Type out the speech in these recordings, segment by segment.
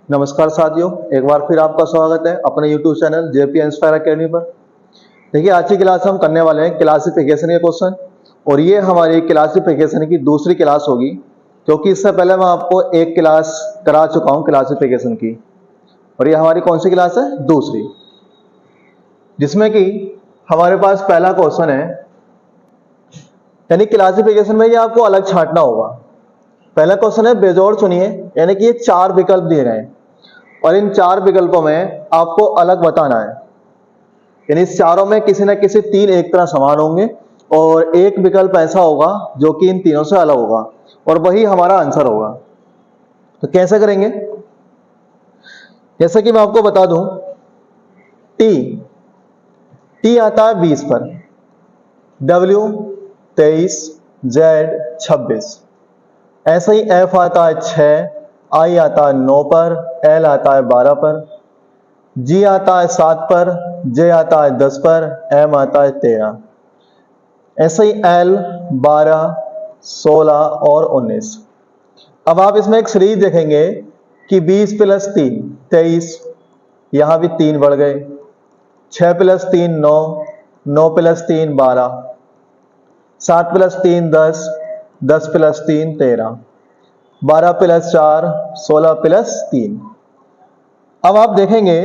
नमस्कार साथियों, एक बार फिर आपका स्वागत है अपने YouTube channel JP inspire academy पर। देखिए, आज की क्लास हम करने वाले हैं क्लासिफिकेशन के क्वेश्चन, और ये हमारी क्लासिफिकेशन की दूसरी क्लास होगी, क्योंकि इससे पहले मैं आपको एक क्लास करा चुका हूं क्लासिफिकेशन की, और ये हमारी कौन सी क्लास है? दूसरी, जिसमें कि हमारे पास पहला क्वेश्चन है, यानी क्लासिफिकेशन में ये आपको अलग छांटना होगा। पहला क्वेश्चन है बेजोड़ चुनिए, यानी कि ये चार विकल्प दिए गए हैं और इन चार विकल्पों में आपको अलग बताना है। यानी इस चारों में किसी न किसी तीन एक तरह समान होंगे और एक विकल्प ऐसा होगा जो कि इन तीनों से अलग होगा, और वही हमारा आंसर होगा। तो कैसे करेंगे? जैसे कि मैं आपको बता दूं, टी आता है 20 पर, W 23, Z 26, ऐसे ही F आता है 6, I आता है 9 पर, L आता है 12 पर, G आता है 7 पर, J आता है 10 पर, M आता है 13, ऐसे ही L 12, 16 और 19। अब आप इसमें एक सीरीज देखेंगे कि 20 प्लस 3 23, यहां भी 3 बढ़ गए, 6 plus 3 9, 9 plus 3 12, 7 plus 3 10, 10 plus 3 13, 12 plus 4 16 plus 3। अब आप देखेंगे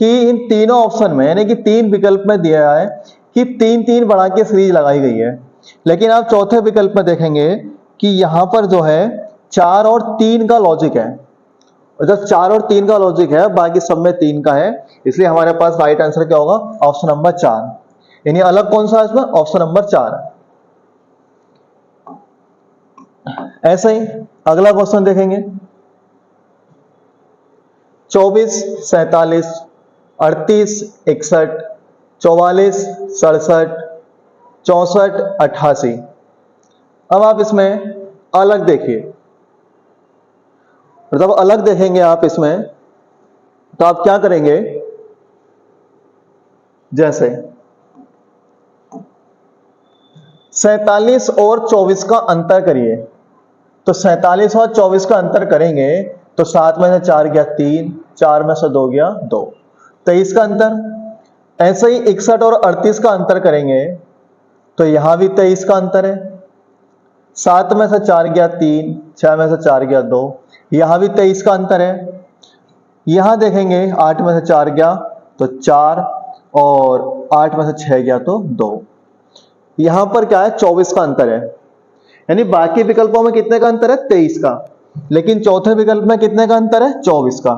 कि इन तीनों ऑप्शन में, यानी कि तीन विकल्प में दिया है कि तीन तीन बढ़ा के सीरीज लगाई गई है, लेकिन आप चौथे विकल्प में देखेंगे कि यहां पर जो है 4 और 3 का लॉजिक है, और जब 4 और 3 का लॉजिक है, बाकी सब में 3 का है, इसलिए हमारे पास राइट आंसर क्या होगा? Option number 4। यानी अलग कौन सा है इसमें? Option number 4। ऐसे ही अगला क्वेश्चन देखेंगे, 24 47, 38 61, 44 67, 64 88। अब आप इसमें अलग देखिए, और जब अलग देखेंगे आप इसमें, तो आप क्या करेंगे? जैसे 47 और 24 का अंतर करिए, तो 47 और 24 का अंतर करेंगे तो 7 में से 4 गया 3, 4 में से 2 गया 2, 23 का अंतर। ऐसे ही 61 और 38 का अंतर करेंगे तो यहां भी 23 का अंतर है, 7 में से 4 गया 3, 6 में से 4 गया 2, यहां भी 23 का अंतर है। यहां देखेंगे 8 में से 4 गया तो 4, और 8 में से 6 गया तो 2। यहां पर क्या है? 24 का अंतर है। यानी बाकी विकल्पों में कितने का अंतर है? 23 का, लेकिन चौथे विकल्प में कितने का अंतर है? 24 का।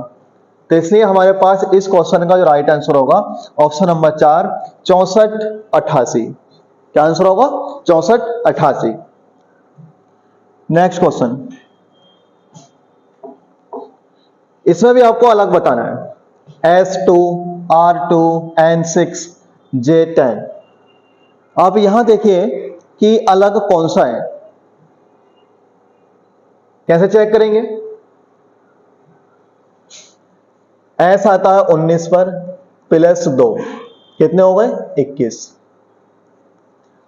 तो इसलिए हमारे पास इस क्वेश्चन का जो राइट आंसर होगा ऑप्शन नंबर 4, 64 88। क्या आंसर होगा? 64 88। नेक्स्ट क्वेश्चन, इसमें भी आपको अलग बताना है, S2 R2 N6 J10। आप यहां देखिए कि अलग कौन सा है। कैसे चेक करेंगे? S आता है 19 पर प्लस 2, कितने हो गए? 21।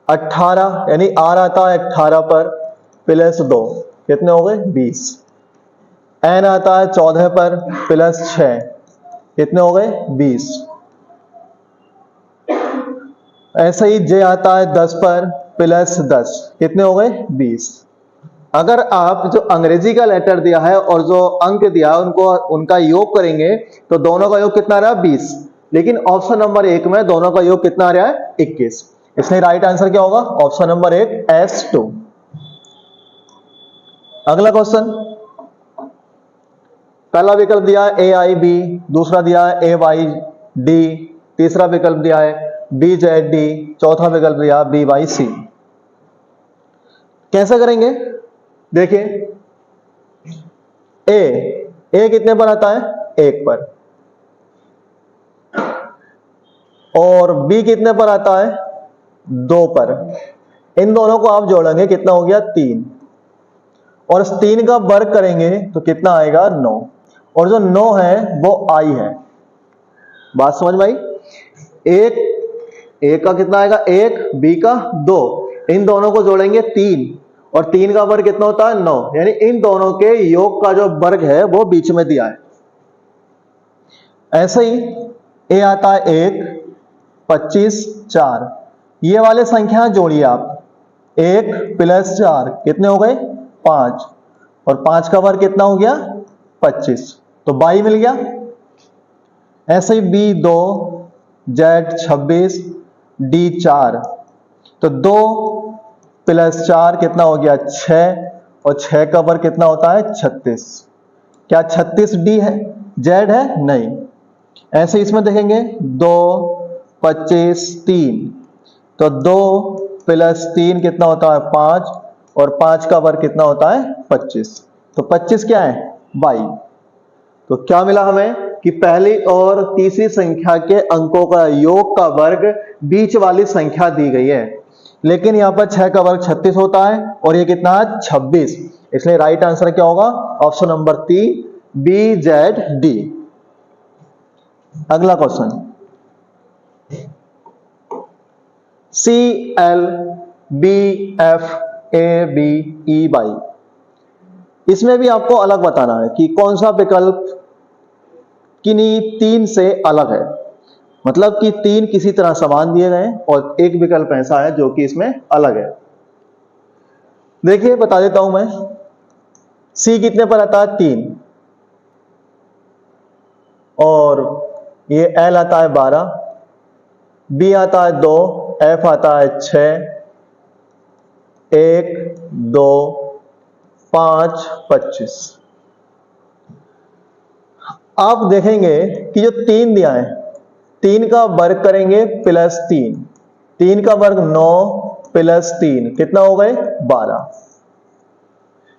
18, यानी R आता है 18 पर प्लस 2, कितने हो गए? 20। N आता है 14 पर प्लस 6, कितने हो गए? 20। ऐसे ही J आता है 10 पर प्लस 10, कितने हो गए? 20। अगर आप जो अंग्रेजी का लेटर दिया है और जो अंक दिया है उनको उनका योग करेंगे तो दोनों का योग कितना आ रहा है? 20। लेकिन ऑप्शन नंबर 1 में दोनों का योग कितना आ रहा है? 21। इसलिए राइट आंसर क्या होगा? Option number 1 S2। अगला क्वेश्चन, पहला विकल्प दिया है AIB, दूसरा दिया है AYD, तीसरा विकल्प दिया है BZD, चौथा विकल्प दिया है BYC। कैसे करेंगे? देखिए, ए कितने पर आता है? 1 पर, और बी कितने पर आता है? 2 पर। इन दोनों को आप जोड़ेंगे, कितना हो गया? 3, और इस 3 का वर्ग करेंगे तो कितना आएगा? 9, और जो 9 है वो आई है। बात समझ में आई? एक का कितना आएगा? 1, बी का 2, इन दोनों को जोड़ेंगे 3, और 3 का वर्ग कितना होता है 9, यानी इन दोनों के योग का जो वर्ग है वो बीच में दिया है। ऐसे ही ए आता है 1, 25, 4, ये वाले संख्या जोड़िए आप, 1 + 4 कितने हो गए 5, और 5 का वर्ग कितना हो गया 25, तो 22 मिल गया। ऐसे ही बी 2, जेड 26, डी 4, तो 2 + 4 कितना हो गया 6, और 6 का वर्ग कितना होता है 36। क्या 36 डी है, जेड है? नहीं। ऐसे इसमें देखेंगे 2, 25, 3, तो 2 + 3 कितना होता है 5, और 5 का वर्ग कितना होता है 25, तो 25 क्या है 22। तो क्या मिला हमें कि पहली और तीसरी संख्या के अंकों का योग का वर्ग बीच वाली संख्या दी गई है, लेकिन यहां पर 6 का वर्ग 36 होता है और ये कितना है 26, इसलिए राइट आंसर क्या होगा option number 3 B Z D. अगला question, C L B F A B E Y, इसमें भी आपको अलग बताना है कि कौन सा विकल्प किन्हीं 3 से अलग है, मतलब कि 3 किसी तरह समान दिए गए और एक विकल्प ऐसा है जो कि इसमें अलग है। देखिए बता देता हूं मैं, सी कितने पर आता है 3, और ये एल आता है 12, बी आता है 2, एफ आता है 6, 1, 2, 5, 25। आप देखेंगे कि जो 3 दिया है, 3 का वर्ग करेंगे +3, 3 का वर्ग 9 + 3 कितना हो गए 12,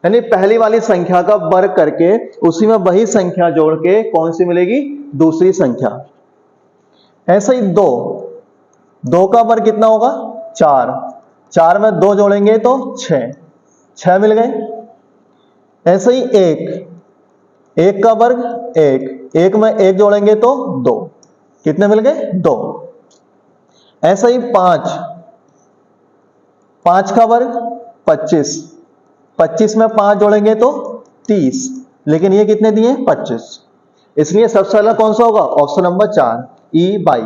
यानी पहली वाली संख्या का वर्ग करके उसी में वही संख्या जोड़ के कौन सी मिलेगी दूसरी संख्या। ऐसे ही 2 का वर्ग कितना होगा 4, 4 में 2 जोड़ेंगे तो 6 मिल गए। ऐसे ही 1 का वर्ग 1 में 1 जोड़ेंगे तो 2, कितने मिल गए 2। ऐसा ही 5 का वर्ग 25, 25 में 5 जोड़ेंगे तो 30, लेकिन ये कितने दिए 25, इसलिए सबसे पहला कौन सा होगा ऑप्शन नंबर 4 ई बाई।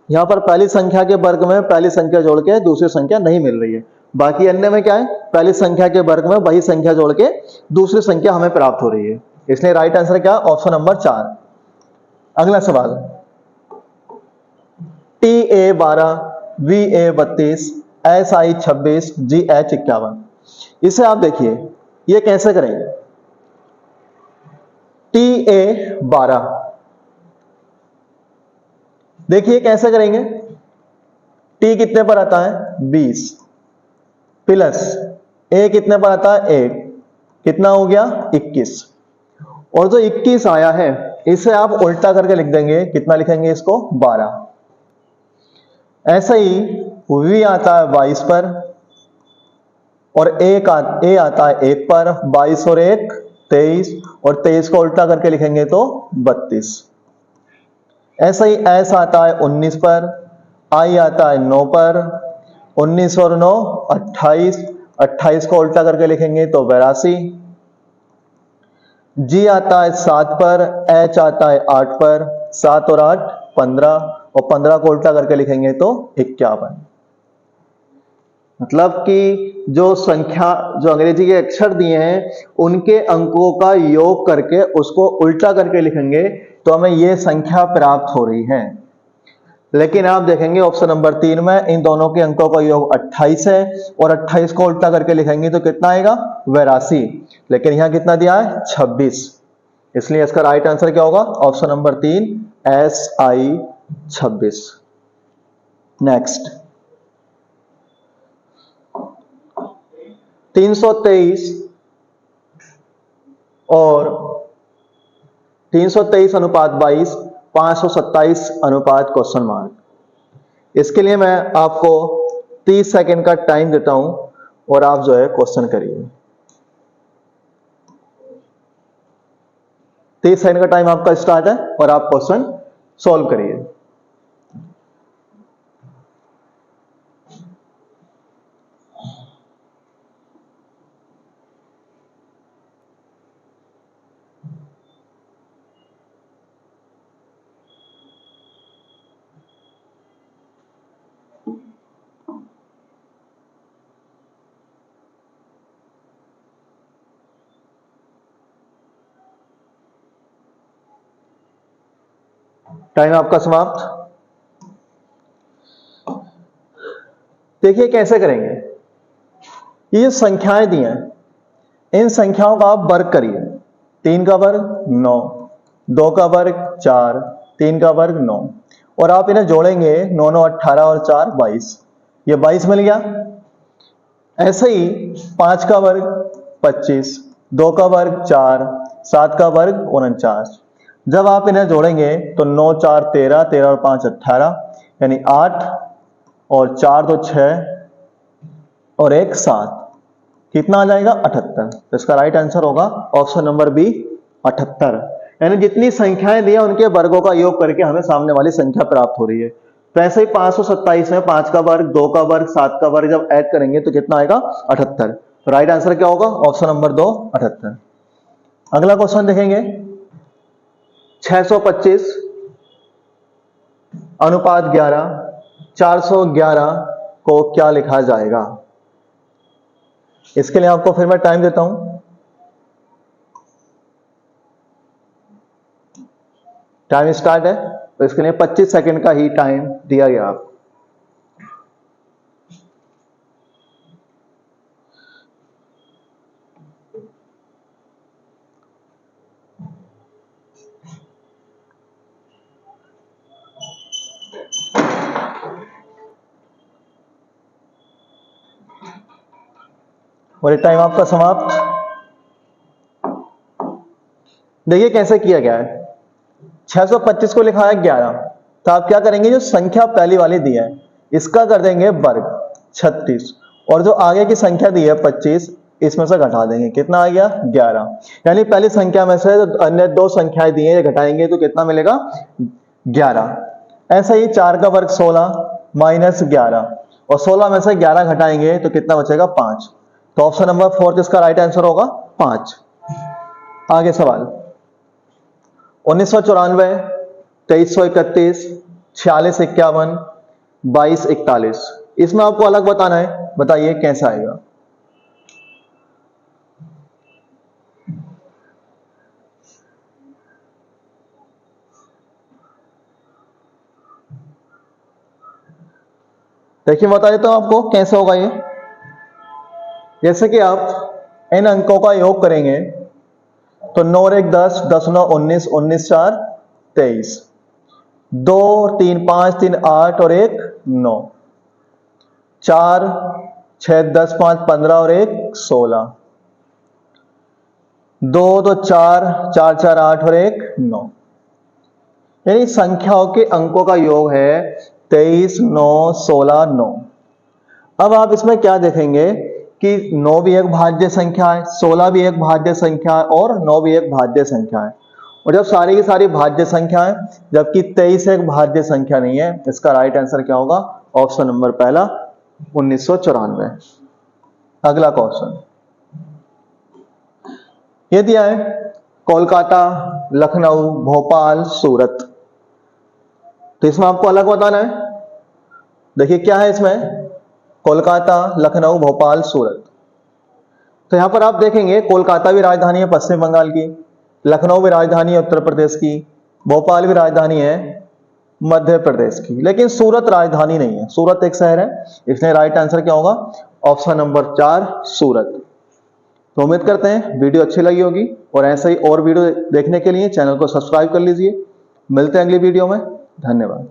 यहां पर पहली संख्या के वर्ग में पहली संख्या जोड़ के दूसरी संख्या नहीं मिल रही है, बाकी अन्य में क्या है पहली संख्या के वर्ग में वही संख्या जोड़ के दूसरी संख्या हमें प्राप्त हो रही है, इसलिए राइट आंसर क्या ऑप्शन नंबर 4। अगला सवाल, T A 12, V A 32, S I 26, ji H 51, इसे आप देखिए ये कैसे करेंगे। टी ए 12 देखिए कैसे करेंगे, टी कितने पर आता है 20 प्लस ए कितने पर आता है 1, कितना हो गया 21, और जो 21 आया है इसे आप उल्टा करके लिख देंगे, कितना लिखेंगे इसको 12। ऐसे ही वी आता है 22 पर और ए आता है 1 पर, 22 और 1 23, और 23 को उल्टा करके लिखेंगे तो 32। ऐसे ही एस आता है 19 पर, आई आता है 9 पर, 19 और 9 28, 28 को उल्टा करके लिखेंगे तो 82। जी आता है 7 पर, एच आता है 8 पर, 7 और 8 15, और 15 को उल्टा करके लिखेंगे तो 51। मतलब कि जो संख्या जो अंग्रेजी के अक्षर दिए हैं उनके अंकों का योग करके उसको उल्टा करके लिखेंगे तो हमें यह संख्या प्राप्त हो रही है। लेकिन आप देखेंगे ऑप्शन नंबर 3 में इन दोनों के अंकों का योग 28 है, और 28 को उल्टा करके लिखेंगे तो कितना आएगा 82, लेकिन यहां कितना दिया है 26, इसलिए इसका राइट आंसर क्या होगा option number 3 S I 26। Next 323 और 323:22, 527:? इसके लिए मैं आपको 30 सेकंड का टाइम देता हूं और आप जो है क्वेश्चन करिए। 30 सेकंड का टाइम आपका स्टार्ट है और आप क्वेश्चन सॉल्व करिए। टाइम आपका समाप्त। देखिए कैसे करेंगे। ये जो संख्याएं दी हैं, इन संख्याओं का आप वर्ग करिए। 3 का वर्ग 9, 2 का वर्ग 4, 3 का वर्ग 9, और आप इन्हें जोड़ेंगे। 9 9 18 और 4 22, ये 22 मिल गया। ऐसे ही 5 का वर्ग 25, 2 का वर्ग 4, 7 का वर्ग 49। जब आप इन्हें जोड़ेंगे तो 9 4 13, 13 और 5 18, यानी 8 और 4 तो 6 और 1 7, कितना आ जाएगा 78। तो इसका राइट आंसर होगा ऑप्शन नंबर बी 78। यानी जितनी संख्याएं दी हैं उनके वर्गों का योग करके हमें सामने वाली संख्या प्राप्त हो रही है। तो ऐसे ही 527 में 5 का वर्ग, 2 का वर्ग, 7 का वर्ग जब ऐड करेंगे तो कितना आएगा 78। तो राइट आंसर क्या होगा ऑप्शन नंबर 2 78। अगला क्वेश्चन देखेंगे। 625 अनुपात 11, 411 को क्या लिखा जाएगा। इसके लिए आपको फिर मैं टाइम देता हूं। टाइम स्टार्ट है, तो इसके लिए 25 सेकंड का ही टाइम दिया गया आपको। और ये टाइम आपका समाप्त। देखिए कैसे किया गया है। 625 को लिखा है 11, तो आप क्या करेंगे, जो संख्या पहली वाली दी है इसका कर देंगे वर्ग 36, और जो आगे की संख्या दी है 25, इसमें से घटा देंगे। कितना आ गया 11। यानी पहली संख्या में से अन्य दो संख्याएं दी हैं ये घटाएंगे तो कितना मिलेगा 11। ऐसे ही 4 का वर्ग 16 माइनस 11, और 16 में से 11 घटाएंगे तो कितना बचेगा 5। तो ऑप्शन नंबर 4 इसका राइट आंसर होगा 5। आगे सवाल। 1994, 2331, 4651, 2241, इसमें आपको अलग बताना है। बताइए कैसा आएगा। देखिए बता देता हूं आपको कैसे होगा ये। जैसे कि आप इन अंकों का योग करेंगे तो 9 और 1 10, 10 9 19, 19 4 23, 2 3 5 3 8 और 1 9, 4 6 10 5 15 और 1 16, 2 तो 4 4 4 8 और 1 9। यानी संख्याओं के अंकों का योग है 23 9 16 9। अब आप इसमें क्या देखेंगे कि 9 भी एक भाज्य संख्या है, 16 भी एक भाज्य संख्या है और 9 भी एक भाज्य संख्या है। और जब सारी की सारी भाज्य संख्या है, जबकि 23 एक भाज्य संख्या नहीं है, इसका राइट आंसर क्या होगा ऑप्शन नंबर पहला 1994। अगला क्वेश्चन ये दिया है कोलकाता, लखनऊ, भोपाल, सूरत। तो इसमें आपको अलग बताना है। देखिए क्या है इसमें, कोलकाता, लखनऊ, भोपाल, सूरत। तो यहां पर आप देखेंगे कोलकाता भी राजधानी है पश्चिम बंगाल की, लखनऊ भी राजधानी है उत्तर प्रदेश की, भोपाल भी राजधानी है मध्य प्रदेश की, लेकिन सूरत राजधानी नहीं है। सूरत एक शहर है, इसलिए राइट आंसर क्या होगा ऑप्शन नंबर 4 सूरत। तो उम्मीद करते हैं वीडियो अच्छी लगी होगी, और ऐसे ही और वीडियो देखने के लिए चैनल को सब्सक्राइब कर लीजिए। मिलते हैं अगली वीडियो में। धन्यवाद।